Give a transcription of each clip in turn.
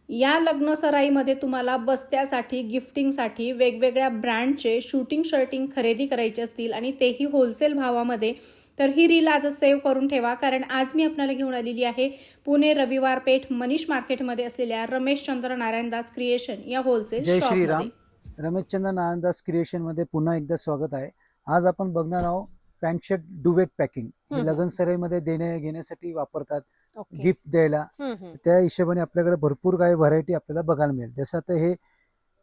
या लग्न सराईमध्ये तुम्हाला बस्त्यासाठी, गिफ्टिंगसाठी वेगवेगळ्या ब्रँडचे शूटिंग शर्टिंग खरेदी करायचे असतील आणि तेही होलसेल भावामध्ये, तर ही रील आजच सेव्ह करून ठेवा. कारण आज मी आपल्याला घेऊन आलेली आहे पुणे रविवार पेठ मनीष मार्केटमध्ये असलेल्या रमेशचंद्र नारायणदास क्रिएशन या होलसेल जय शॉपमध्ये. श्रीराम. रमेशचंद्र नारायणदास क्रिएशन मध्ये पुन्हा एकदा स्वागत आहे. आज आपण बघणार आहोत पॅन्ट शर्ट डुवेट पॅकिंग. हे लग्न सराईमध्ये देणे घेण्यासाठी वापरतात, गिफ्ट द्यायला. त्या हिशोबाने आपल्याकडे भरपूर काही व्हरायटी आपल्याला बघायला मिळेल. जसं आता हे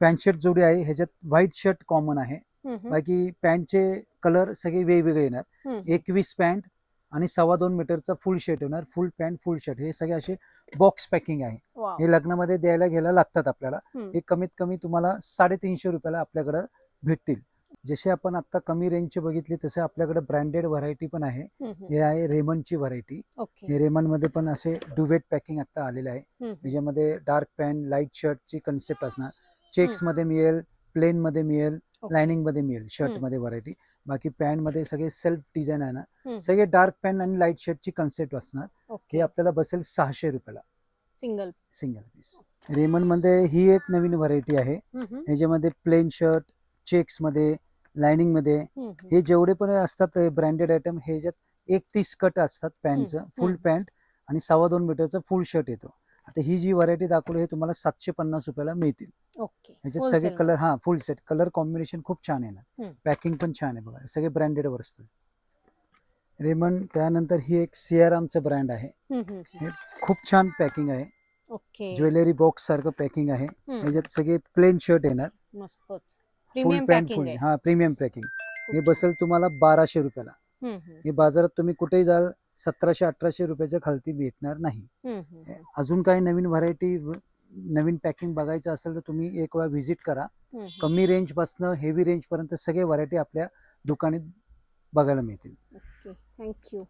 पॅन्ट शर्ट जोडी आहे, ह्याच्यात व्हाईट शर्ट कॉमन आहे, बाकी पॅन्टचे कलर सगळे वेगवेगळे येणार. 21 पॅन्ट आणि 2.25 मीटरचा फुल शर्ट येणार. फुल पॅन्ट फुल शर्ट हे सगळे असे बॉक्स पॅकिंग आहे. हे लग्नामध्ये द्यायला घ्यायला लागतात आपल्याला. हे कमीत कमी तुम्हाला 350 रुपयाला आपल्याकडे भेटतील. जसे आपण आता कमी रेंजचे बघितले तसे आपल्याकडे ब्रँडेड व्हरायटी पण आहे. हे आहे रेमंडची व्हरायटी. हे रेमंड मध्ये पण असे डुवेट पॅकिंग आता आलेले आहे. त्याच्यामध्ये डार्क पॅन्ट लाईट शर्टची कन्सेप्ट असणार. चेक्स मध्ये मिळेल, प्लेन मध्ये मिळेल, लाइनिंग मध्ये मिळेल. शर्ट मध्ये व्हरायटी, बाकी पॅन्ट मध्ये सगळे सेल्फ डिझाईन आहे ना. सगळे डार्क पॅन्ट आणि लाईट शर्टची कन्सेप्ट असणार. हे आपल्याला बसेल 600 रुपयाला सिंगल पीस. रेमंड मध्ये ही एक नवीन व्हरायटी आहे. ह्याच्यामध्ये प्लेन शर्ट, चेक्स मध्ये, लाइनिंग मध्ये, हे जेवढे पण असतात ब्रँडेड आयटम, ह्याच्यात 31 कट असतात पॅन्टचं. फुल पॅन्ट आणि 2.25 मीटरचा फुल शर्ट येतो. आता ही जी व्हरायटी दाखवली हे तुम्हाला 750 रुपयाला मिळतील. ह्याच्यात सगळे कलर, फुल सेट कलर कॉम्बिनेशन खूप छान आहे. पॅकिंग पण छान आहे बघा, सगळे ब्रँडेड वर असतं रेमंड. त्यानंतर ही एक सियारामचं ब्रँड आहे. हे खूप छान पॅकिंग आहे. ज्वेलरी बॉक्स सारखं पॅकिंग आहे. ह्याच्यात सगळे प्लेन शर्ट येणार. फुल पॅन्ट फुल, प्रीमियम पॅकिंग. हे बसेल तुम्हाला 1200 रुपयाला. हे बाजारात तुम्ही कुठेही जाल 1700-1800 रुपयाच्या खालती भेटणार नाही. अजून काही नवीन व्हरायटी, नवीन पॅकिंग बघायचं असेल तर तुम्ही एक वेळा व्हिजिट करा. कमी रेंज पासून हेवी रेंज पर्यंत सगळे व्हरायटी आपल्या दुकानात बघायला मिळतील. थँक्यू.